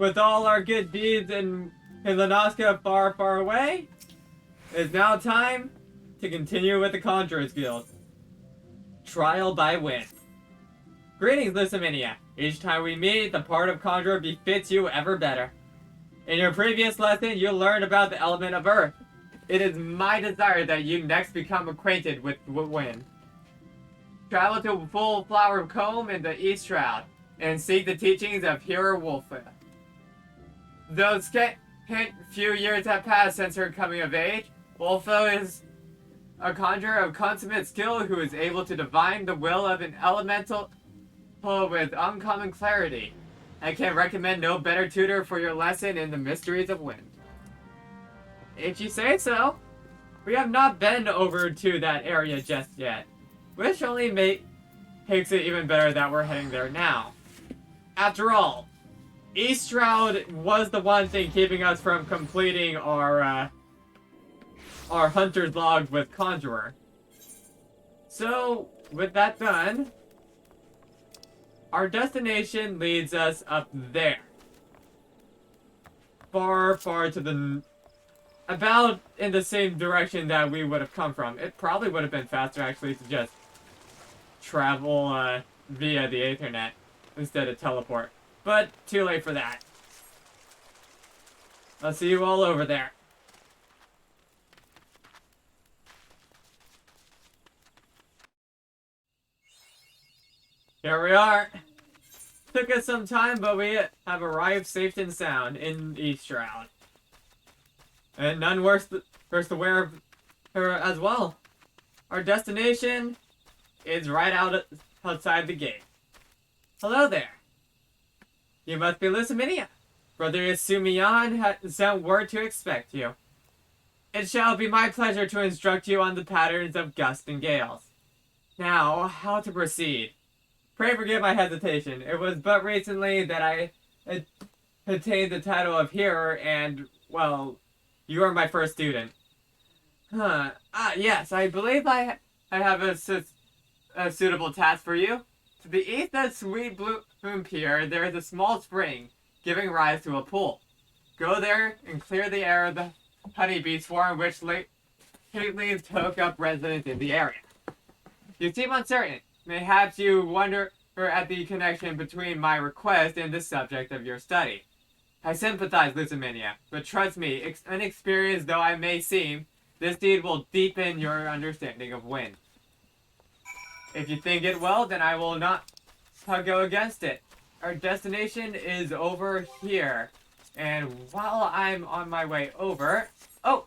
with all our good deeds in Lanaska far, far away, it's now time to continue with the Conjurers Guild. Trial by Wind. Greetings, Lusaminia. Each time we meet, the part of Conjurer befits you ever better. In your previous lesson, you learned about the element of Earth. It is my desire that you next become acquainted with Wind. Travel to Full Flower Comb in the East Shroud, and seek the teachings of Hero Wolfa. Though few years have passed since her coming of age, Wolfa is a conjurer of consummate skill who is able to divine the will of an elemental with uncommon clarity. I can recommend no better tutor for your lesson in the mysteries of wind. If you say so. We have not been over to that area just yet, which only makes it even better that we're heading there now. After all, East Shroud was the one thing keeping us from completing our hunter's log with Conjurer. So, with that done, our destination leads us up there. Far, far to the... about in the same direction that we would have come from. It probably would have been faster, actually, to just travel via the Ethernet instead of teleport. But, too late for that. I'll see you all over there. Here we are. Took us some time, but we have arrived safe and sound in East Shroud. And none worse to wear of her as well. Our destination is right outside the gate. Hello there. You must be Lusaminia. Brother Isumiyan has sent word to expect you. It shall be my pleasure to instruct you on the patterns of gusts and gales. Now, how to proceed? Pray forgive my hesitation. It was but recently that I attained the title of hearer and, well, you are my first student. Yes, I believe I have a suitable task for you. To the east of Sweet Bloom Pier, there is a small spring, giving rise to a pool. Go there and clear the air of the honeybee swarm which lately took up residence in the area. You seem uncertain. Mayhaps you wonder at the connection between my request and the subject of your study. I sympathize, Lusaminia, but trust me, inexperienced though I may seem, this deed will deepen your understanding of wind. If you think it well, then I will not go against it. Our destination is over here, and while I'm on my way over... Oh!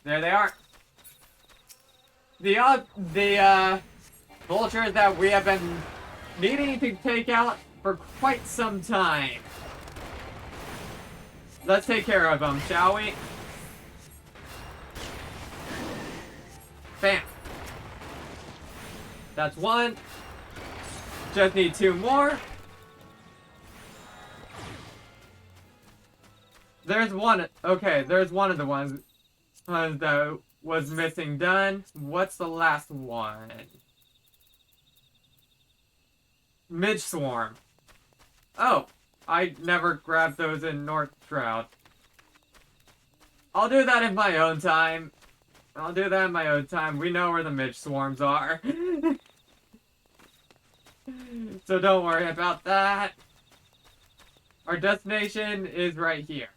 There they are. The vultures that we have been needing to take out for quite some time. Let's take care of them, shall we? Bam. That's one. Just need two more. There's one. Okay, there's one of the ones that was missing done. What's the last one? Midge Swarm. Oh, I never grabbed those in North Shroud. I'll do that in my own time. We know where the Midge Swarms are. So don't worry about that. Our destination is right here.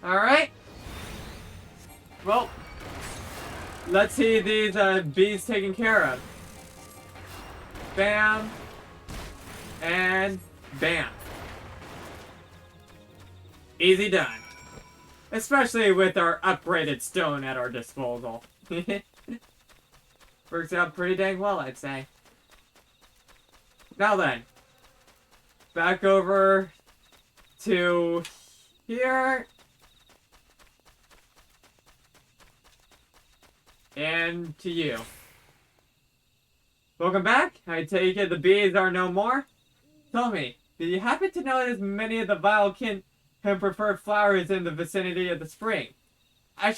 Alright. Well, let's see these bees taken care of. Bam. And bam. Easy done. Especially with our upgraded stone at our disposal. Works out pretty dang well, I'd say. Now then. Back over to here. And to you. Welcome back. I take it the bees are no more? Tell me, did you happen to notice many of the vile kin and preferred flowers in the vicinity of the spring? I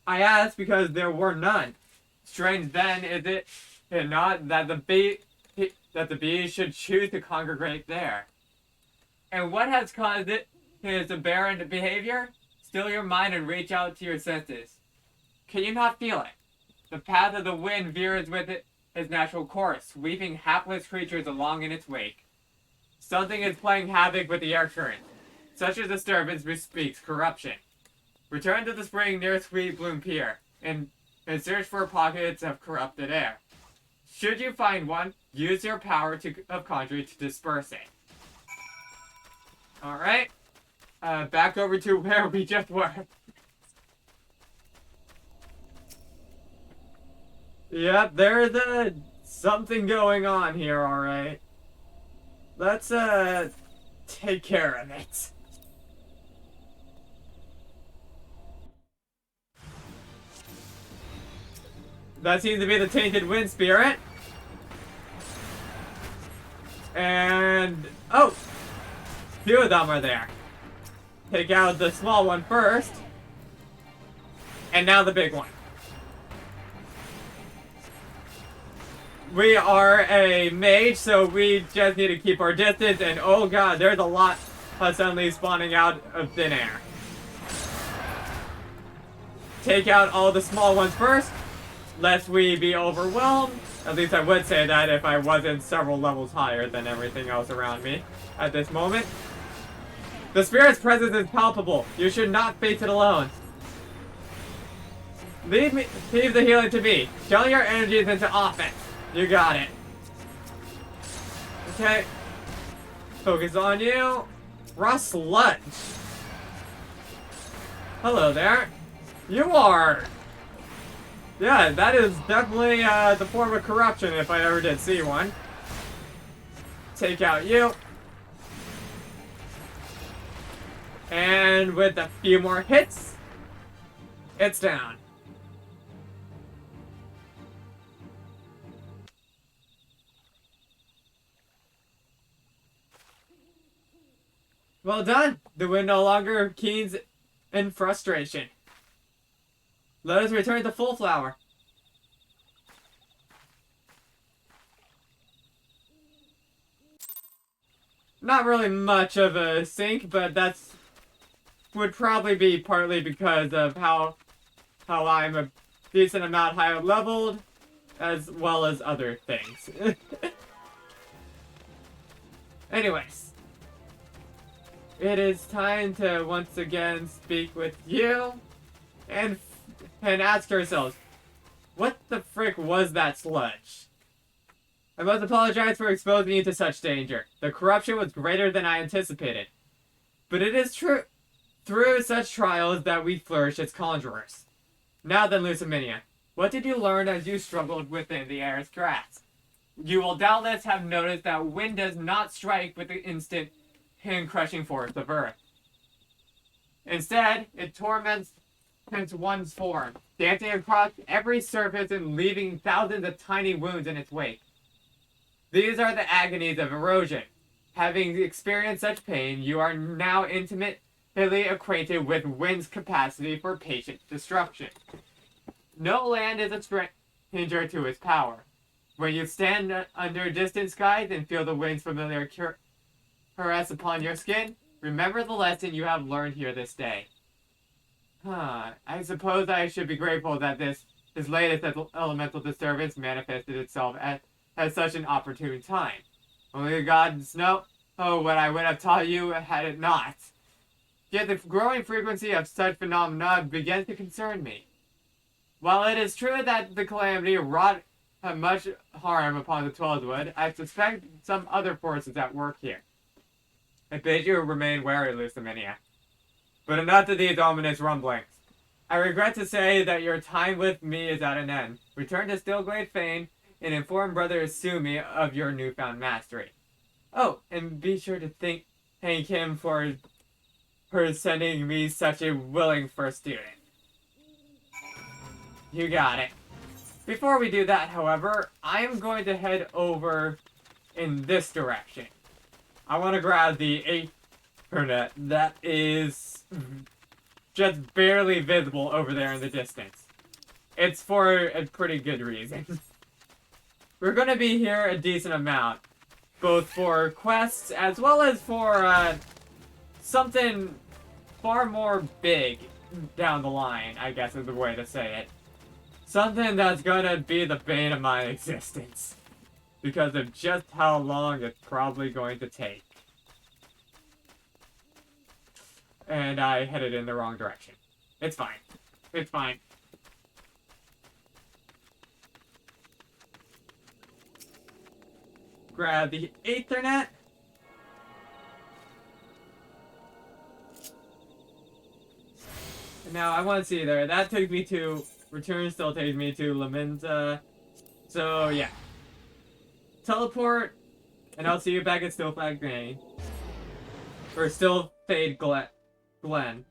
asked because there were none. Strange then, is it not, that the that the bees should choose to congregate there. And what has caused his aberrant behavior? Still your mind and reach out to your senses. Can you not feel it? The path of the wind veers with its natural course, sweeping hapless creatures along in its wake. Something is playing havoc with the air current. Such a disturbance bespeaks corruption. Return to the spring near Sweet Bloom Pier, and search for pockets of corrupted air. Should you find one, use your power of conjuring to disperse it. Alright. Back over to where we just were. Yep, there's something going on here, alright. Let's take care of it. That seems to be the tainted wind spirit. And oh, few of them are there. Take out the small one first. And now the big one. We are a mage, so we just need to keep our distance, and oh god, there's a lot suddenly spawning out of thin air. Take out all the small ones first, lest we be overwhelmed. At least I would say that if I wasn't several levels higher than everything else around me at this moment. The spirit's presence is palpable. You should not face it alone. Leave the healing to me. Channel your energies into offense. You got it. Okay. Focus on you. Raw sludge. Hello there. You are. Yeah, that is definitely the form of corruption if I ever did see one. Take out you. And with a few more hits, it's down. Well done! The wind no longer keens in frustration. Let us return to Full Flower. Not really much of a sync, but that's would probably be partly because of how I'm a decent amount higher leveled, as well as other things. Anyways. It is time to once again speak with you and ask ourselves, what the frick was that sludge? I must apologize for exposing you to such danger. The corruption was greater than I anticipated. But it is true through such trials that we flourish as conjurers. Now then, Lusaminia, what did you learn as you struggled within the air's grasp? You will doubtless have noticed that wind does not strike with the instant hand-crushing force of Earth. Instead, it torments one's form, dancing across every surface and leaving thousands of tiny wounds in its wake. These are the agonies of erosion. Having experienced such pain, you are now intimately acquainted with wind's capacity for patient destruction. No land is a stranger to its power. When you stand under distant skies and feel the wind's familiar caress upon your skin, remember the lesson you have learned here this day. I suppose I should be grateful that this latest elemental disturbance manifested itself at such an opportune time. Only the gods know what I would have taught you had it not. Yet the growing frequency of such phenomena begins to concern me. While it is true that the calamity wrought much harm upon the Twelvewood, I suspect some other forces at work here. I bid you remain wary, Lusaminia. But enough of these ominous rumblings. I regret to say that your time with me is at an end. Return to Stillglade Fane and inform Brother Sumi of your newfound mastery. Oh, and be sure to thank him for sending me such a willing first student. You got it. Before we do that, however, I am going to head over in this direction. I want to grab the Ethernet that is just barely visible over there in the distance. It's for a pretty good reason. We're going to be here a decent amount. both for quests as well as for something far more big down the line, I guess is the way to say it. Something that's gonna be the bane of my existence. Because of just how long it's probably going to take. And I headed in the wrong direction. It's fine. It's fine. Grab the Ethernet. Now I want to see there. That took me to return. Still takes me to Lamenta. So yeah, teleport, and I'll see you back at Stillflag Glen. Or Stillfade Glen.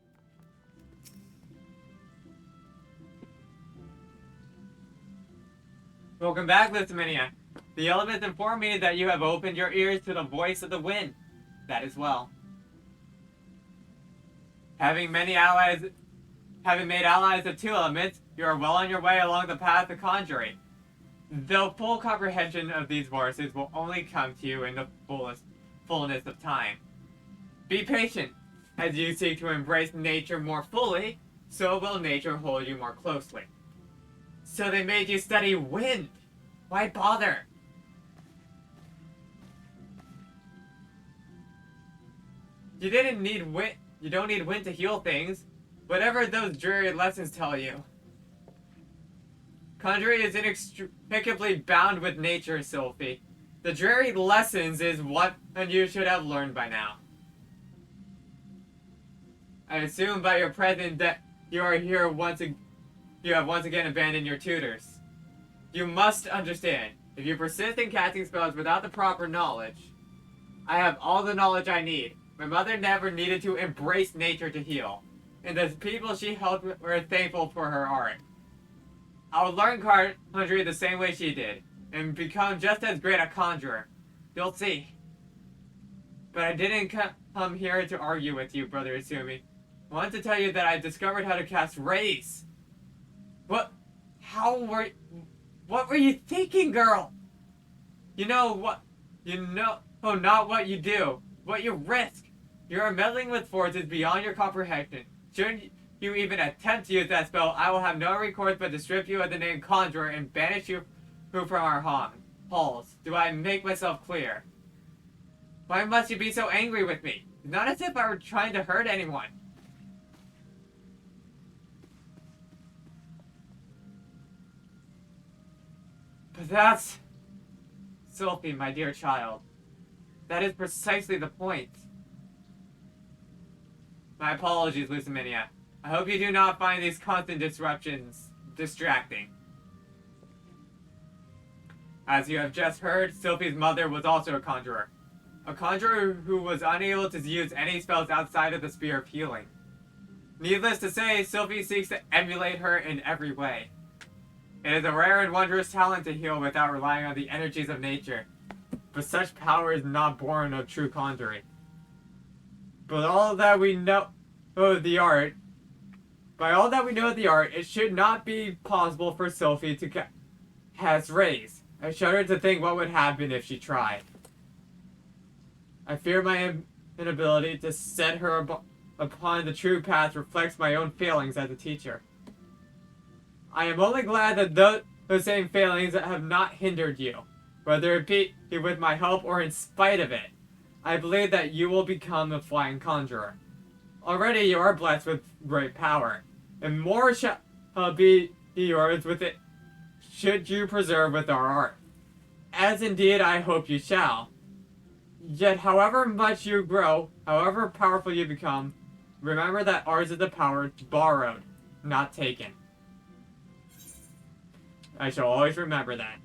Welcome back, Lusaminia. The elements inform me that you have opened your ears to the voice of the wind. That is well. Having made allies of two elements, you are well on your way along the path of conjuring. Though full comprehension of these voices will only come to you in the fullness of time. Be patient. As you seek to embrace nature more fully, so will nature hold you more closely. So they made you study wind. Why bother? You don't need wind to heal things. Whatever those dreary lessons tell you. Conjuring is inextricably bound with nature, Sylvie. The dreary lessons is what you should have learned by now. I assume by your presence that you are here you have once again abandoned your tutors. You must understand, if you persist in casting spells without the proper knowledge, I have all the knowledge I need. My mother never needed to embrace nature to heal, and the people she helped were thankful for her art. I will learn conjuring the same way she did, and become just as great a conjurer. You'll see. But I didn't come here to argue with you, Brother Asumi. I want to tell you that I discovered how to cast rays. What were you thinking, girl? Not what you do, what you risk. You are meddling with forces beyond your comprehension. Shouldn't you even attempt to use that spell, I will have no recourse but to strip you of the name Conjurer and banish you from our halls. Do I make myself clear? Why must you be so angry with me? It's not as if I were trying to hurt anyone. But that's... Sylvie, my dear child. That is precisely the point. My apologies, Lusaminia. I hope you do not find these constant disruptions distracting. As you have just heard, Sylvie's mother was also a conjurer. A conjurer who was unable to use any spells outside of the sphere of healing. Needless to say, Sylvie seeks to emulate her in every way. It is a rare and wondrous talent to heal without relying on the energies of nature. But such power is not born of true conjuring. By all that we know of the art, it should not be possible for Sylvie to cast rays. I shudder to think what would happen if she tried. I fear my inability to set her upon the true path reflects my own failings as a teacher. I am only glad that those same failings have not hindered you, whether it be with my help or in spite of it. I believe that you will become a flying conjurer. Already you are blessed with great power, and more shall be yours with it should you preserve with our art. As indeed I hope you shall. Yet however much you grow, however powerful you become, remember that ours is the power borrowed, not taken. I shall always remember that.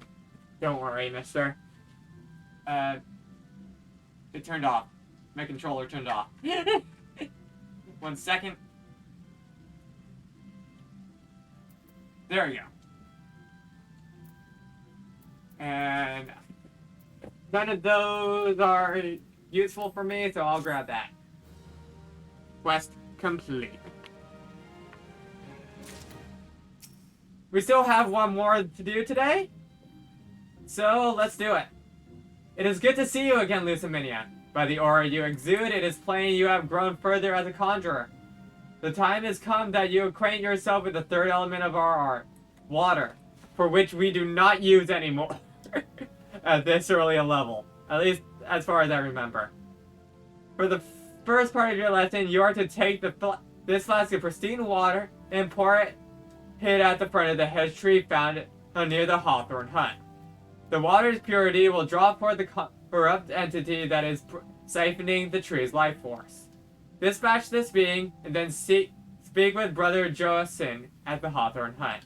Don't worry, mister. It turned off. My controller turned off. 1 second. There we go. And none of those are useful for me, so I'll grab that. Quest complete. We still have one more to do today, so let's do it. It is good to see you again, Lusaminia. By the aura you exude, it is plain you have grown further as a conjurer. The time has come that you acquaint yourself with the third element of our art, water, for which we do not use anymore at this early a level, at least as far as I remember. For the first part of your lesson, you are to take this flask of pristine water and pour it at the front of the hedge tree found near the hawthorn hut. The water's purity will draw forth the corrupt entity that is siphoning the tree's life force. Dispatch this being, and then speak with Brother Joacin at the hawthorn hut.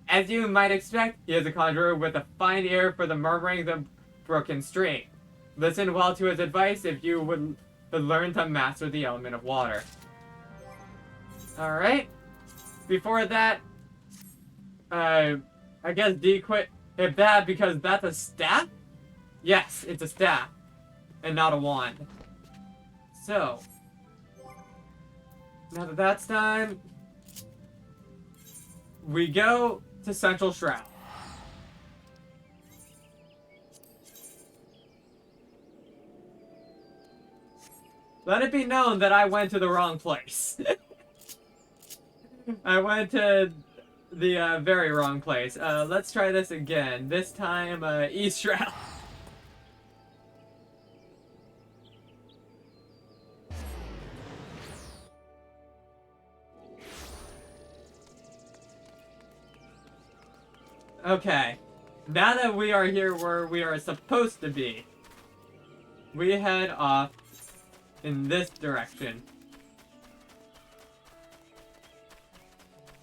As you might expect, he is a conjurer with a fine ear for the murmurings of brook and stream. Listen well to his advice if you would learn to master the element of water. Alright. Before that, I guess D quit hit that because that's a staff? Yes, it's a staff. And not a wand. So, now that that's done, we go to Central Shroud. Let it be known that I went to the wrong place. I went to the very wrong place. Let's try this again. This time, East Shroud. Okay. Now that we are here where we are supposed to be, we head off in this direction.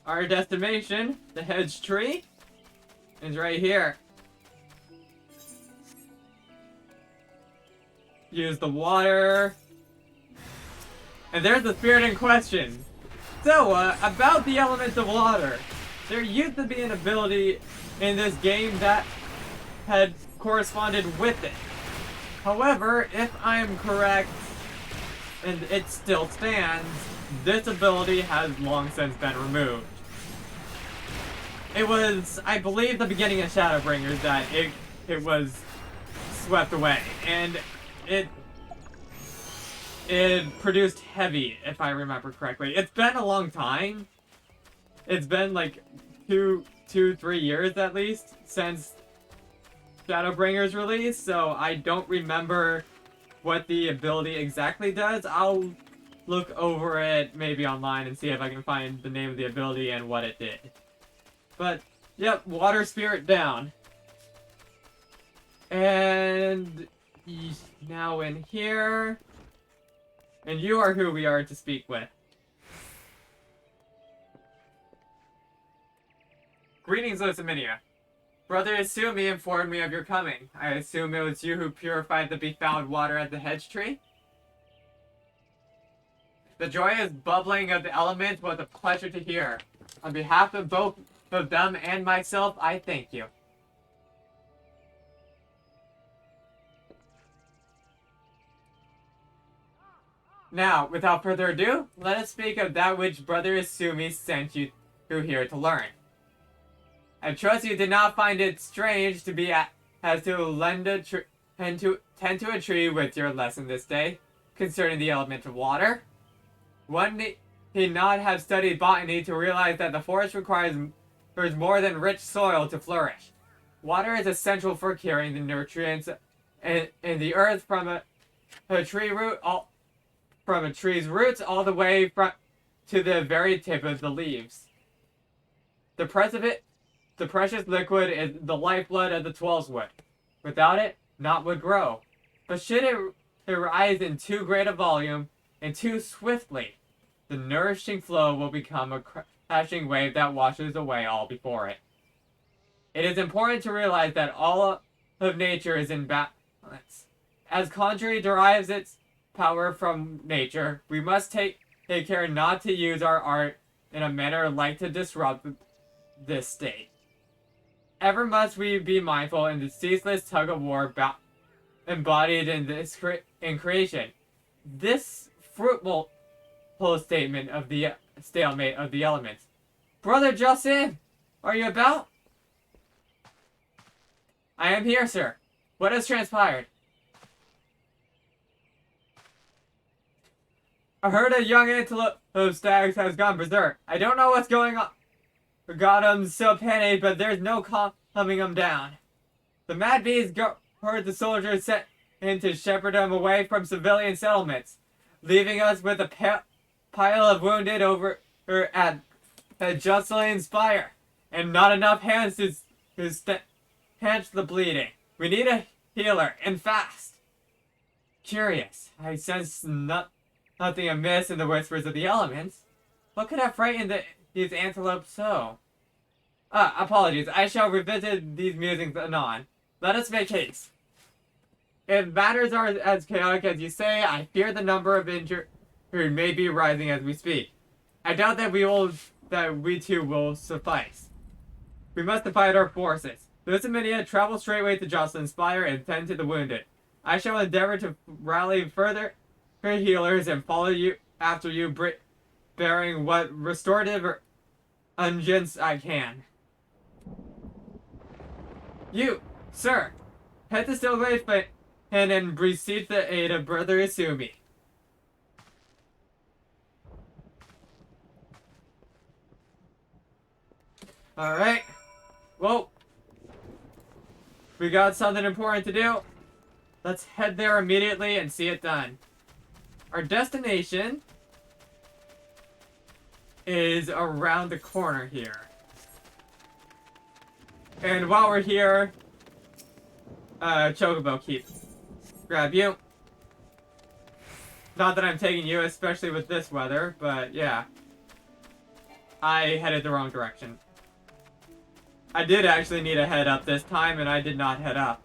Our destination, the hedge tree, is right here. Use the water. And there's the spirit in question. So, about the elements of water. There used to be an ability in this game that had corresponded with it. However, if I am correct, and it still stands, this ability has long since been removed. It was, I believe, the beginning of Shadowbringers that it was swept away, and it produced heavy, if I remember correctly. It's been a long time. It's been like 3 years at least since Shadowbringers release, so I don't remember what the ability exactly does. I'll look over it maybe online and see if I can find the name of the ability and what it did. But, yep, water spirit down. And now in here. And you are who we are to speak with. Greetings, Lusaminia. Brother Isumi informed me of your coming. I assume it was you who purified the befouled water at the hedge tree? The joyous bubbling of the elements was a pleasure to hear. On behalf of both of them and myself, I thank you. Now, without further ado, let us speak of that which Brother Isumi sent you here to learn. I trust you did not find it strange to be as to tend to a tree with your lesson this day concerning the element of water. One need not have studied botany to realize that the forest requires more than rich soil to flourish. Water is essential for carrying the nutrients in the earth from a tree's roots all the way to the very tip of the leaves. The precious liquid is the lifeblood of the 12's wood. Without it, naught would grow. But should it rise in too great a volume and too swiftly, the nourishing flow will become a crashing wave that washes away all before it. It is important to realize that all of nature is in balance. As conjuring derives its power from nature, we must take care not to use our art in a manner like to disrupt this state. Ever must we be mindful in the ceaseless tug-of-war embodied in creation. This fruitful statement of the stalemate of the elements. Brother Justin, are you about? I am here, sir. What has transpired? I heard a young antelope of stags has gone berserk. I don't know what's going on. Got him so panicked, but there's no calming him down. The mad bees heard the soldiers sent in to shepherd him away from civilian settlements, leaving us with a pile of wounded over at Jocelyn's fire, and not enough hands to stanch the bleeding. We need a healer, and fast. Curious. I sense nothing amiss in the whispers of the elements. What could have frightened these antelopes so? Apologies. I shall revisit these musings anon. Let us make haste. If matters are as chaotic as you say, I fear the number of injured may be rising as we speak. I doubt that we too will suffice. We must divide our forces. Lusaminia, travel straightway to Jocelyn's fire and tend to the wounded. I shall endeavor to rally further healers and follow you after you, bearing what restorative unguents I can. You, sir, head to Sylvie and beseech the aid of Brother Isumi. Alright. Well, we got something important to do. Let's head there immediately and see it done. Our destination is around the corner here. And while we're here, Chocobo keep. Grab you. Not that I'm taking you, especially with this weather, but yeah. I headed the wrong direction. I did actually need a head up this time, and I did not head up.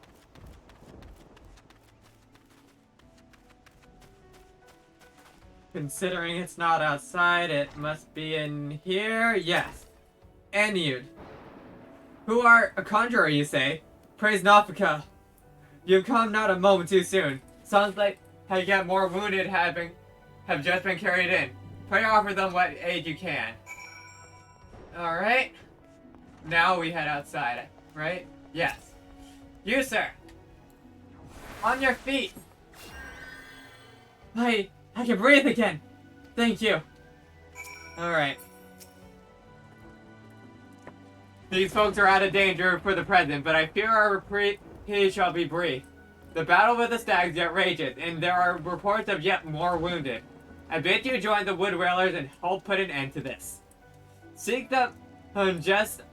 Considering it's not outside, it must be in here. Yes. And you. Who are a conjurer, you say? Praise Nafika. You've come not a moment too soon. Sounds like how yet more wounded have just been carried in. Pray offer them what aid you can. Alright. Now we head outside, right? Yes. You, sir. On your feet. I can breathe again. Thank you. Alright. These folks are out of danger for the present, but I fear our reprieve shall be brief. The battle with the stags yet rages, and there are reports of yet more wounded. I bid you join the wood railers and help put an end to this. Seek them just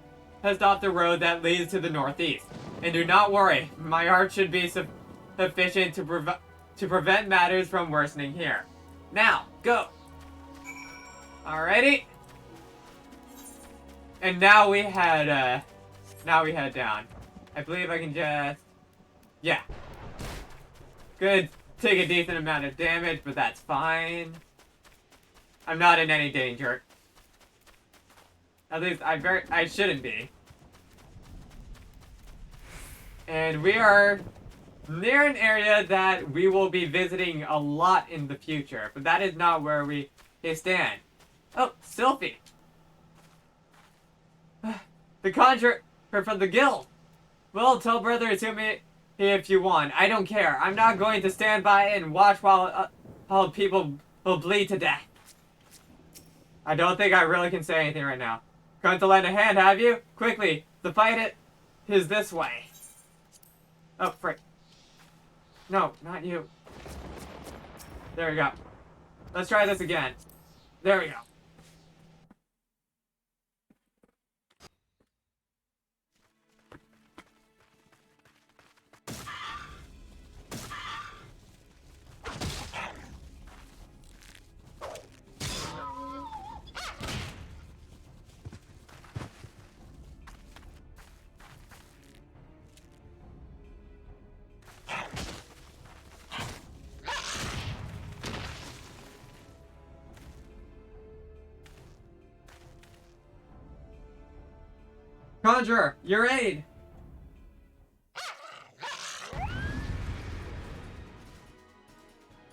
off the road that leads to the northeast. And do not worry, my art should be sufficient to prevent matters from worsening here. Now, go! Alrighty. And now we head down. I believe I can just... Yeah. Good. Take a decent amount of damage, but that's fine. I'm not in any danger. At least I shouldn't be. And we are near an area that we will be visiting a lot in the future, but that is not where we stand. Oh, Sylvie! The conjurer from the guild! Well, tell Brother Isumi if you want. I don't care. I'm not going to stand by and watch while people will bleed to death. I don't think I really can say anything right now. Come to lend a hand, have you? Quickly, the fight is this way. Oh, frick. No, not you. There we go. Let's try this again. There we go. Conjurer, your aid!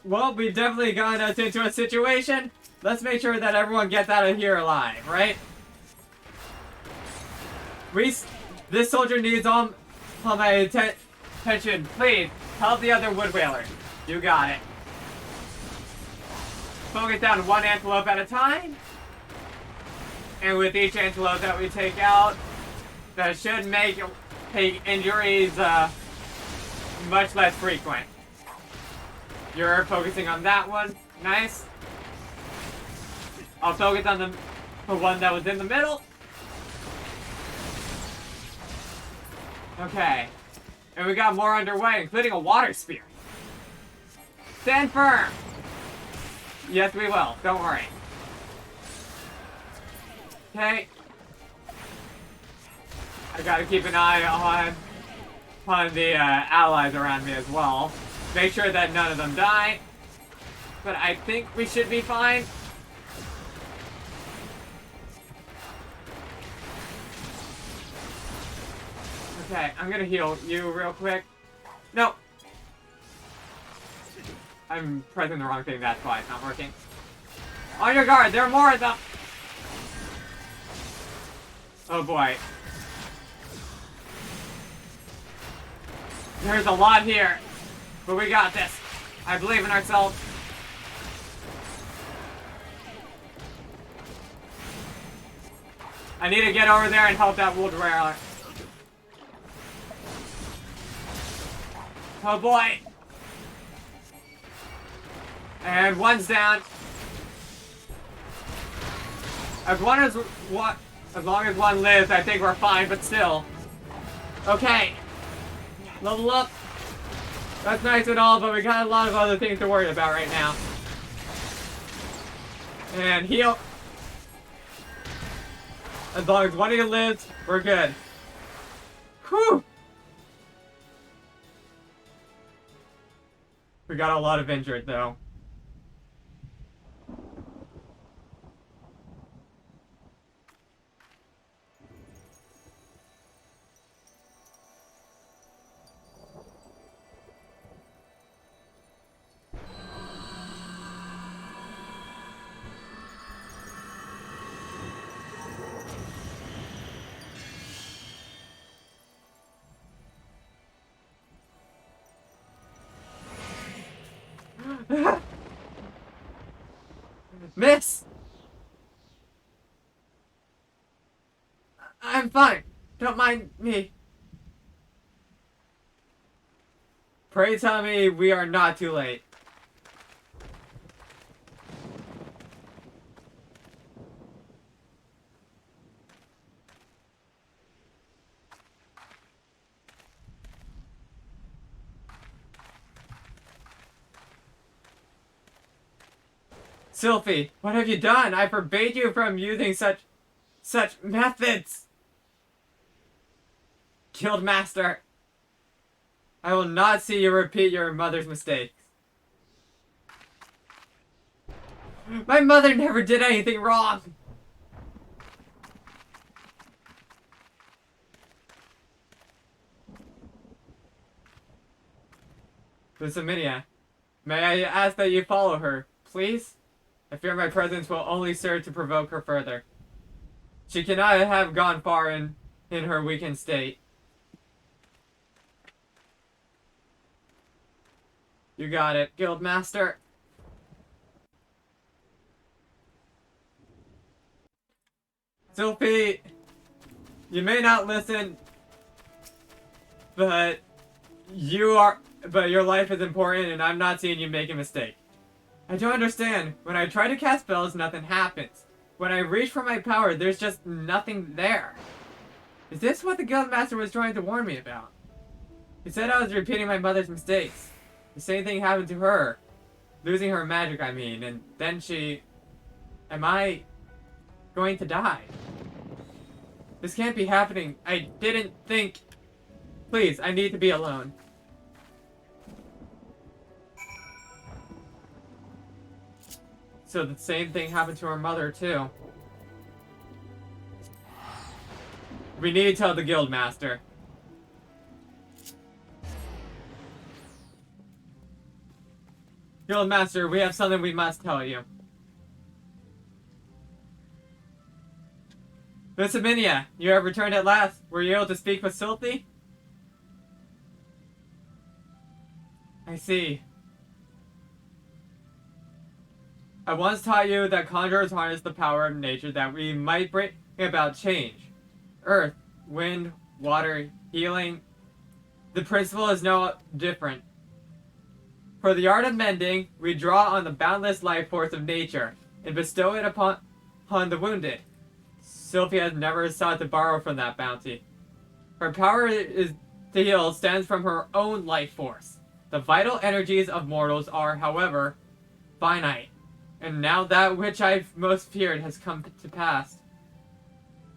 Well, we've definitely gotten us into a situation. Let's make sure that everyone gets out of here alive, right? This soldier needs all my Attention, please, help the other wood whalers. You got it. Focus down one antelope at a time. And with each antelope that we take out, that should make injuries much less frequent. You're focusing on that one. Nice. I'll focus on the one that was in the middle. Okay. And we got more underway, including a water spear. Stand firm! Yes, we will. Don't worry. Okay. I gotta keep an eye on the allies around me as well. Make sure that none of them die. But I think we should be fine. Okay, I'm gonna heal you real quick. No! I'm pressing the wrong thing, that's why it's not working. On your guard, there are more of them! Oh boy. There's a lot here, but we got this. I believe in ourselves. I need to get over there and help that wood whaler. Oh boy. And one's down. As long as one lives, I think we're fine, but still. Okay. Level up. That's nice and all, but we got a lot of other things to worry about right now. And heal. As long as one of you lives, we're good. Whew! We got a lot of injured, though. Miss! I'm fine. Don't mind me. Pray tell me we are not too late. Sylvie, what have you done? I forbade you from using such methods. Guild Master, I will not see you repeat your mother's mistakes. My mother never did anything wrong. Lusaminia, may I ask that you follow her, please? I fear my presence will only serve to provoke her further. She cannot have gone far in her weakened state. You got it, Guild Master. Sylvie, you may not listen, but your life is important and I'm not seeing you make a mistake. I don't understand. When I try to cast spells, nothing happens. When I reach for my power, there's just nothing there. Is this what the Guildmaster was trying to warn me about? He said I was repeating my mother's mistakes. The same thing happened to her. Losing her magic, I mean, and then she... Am I going to die? This can't be happening. I didn't think... Please, I need to be alone. So the same thing happened to her mother, too. We need to tell the Guildmaster. Guildmaster, we have something we must tell you. Lusaminia, you have returned at last. Were you able to speak with Sylvie? I see. I once taught you that conjurers harness the power of nature that we might bring about change. Earth, wind, water, healing. The principle is no different. For the art of mending, we draw on the boundless life force of nature and bestow it upon the wounded. Sylvie has never sought to borrow from that bounty. Her power to heal stems from her own life force. The vital energies of mortals are, however, finite. And now that which I most feared has come to pass.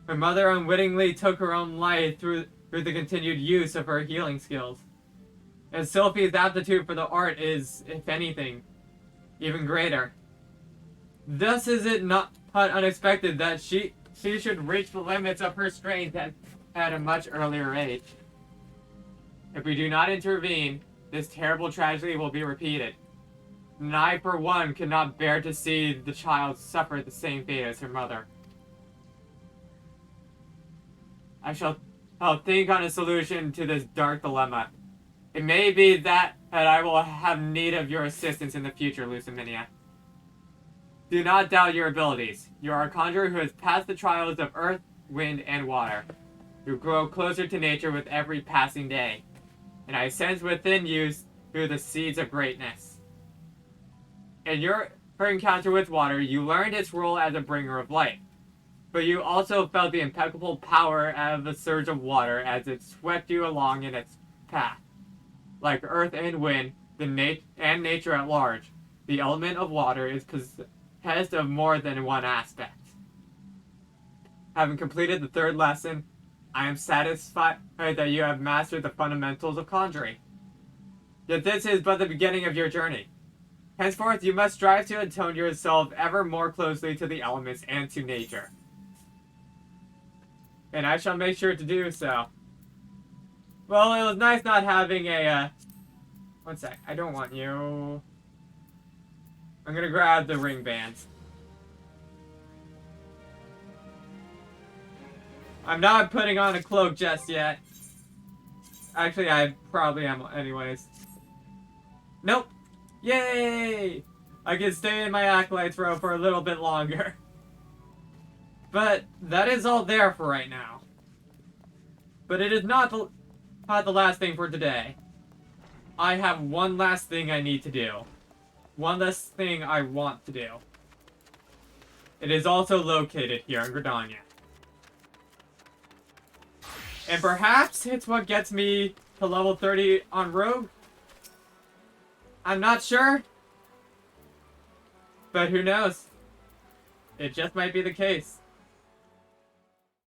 Her mother unwittingly took her own life through the continued use of her healing skills. And Sylvie's aptitude for the art is, if anything, even greater. Thus is it not unexpected that she should reach the limits of her strength at a much earlier age. If we do not intervene, this terrible tragedy will be repeated. And I, for one, cannot bear to see the child suffer the same fate as her mother. I'll think on a solution to this dark dilemma. It may be that I will have need of your assistance in the future, Lusaminia. Do not doubt your abilities. You are a conjurer who has passed the trials of earth, wind, and water. You grow closer to nature with every passing day. And I sense within you through the seeds of greatness. In your encounter with water, you learned its role as a bringer of light. But you also felt the impeccable power of the surge of water as it swept you along in its path. Like earth and wind, and nature at large, the element of water is possessed of more than one aspect. Having completed the third lesson, I am satisfied that you have mastered the fundamentals of conjuring. Yet this is but the beginning of your journey. Henceforth, you must strive to attune yourself ever more closely to the elements and to nature. And I shall make sure to do so. Well, it was nice not having a, one sec, I don't want you. I'm gonna grab the ring bands. I'm not putting on a cloak just yet. Actually, I probably am anyways. Nope. Yay! I can stay in my acolyte's row for a little bit longer. But that is all there for right now. But it is not the last thing for today. I have one last thing I need to do. One last thing I want to do. It is also located here in Gridania. And perhaps it's what gets me to level 30 on Rogue. I'm not sure. But who knows? It just might be the case.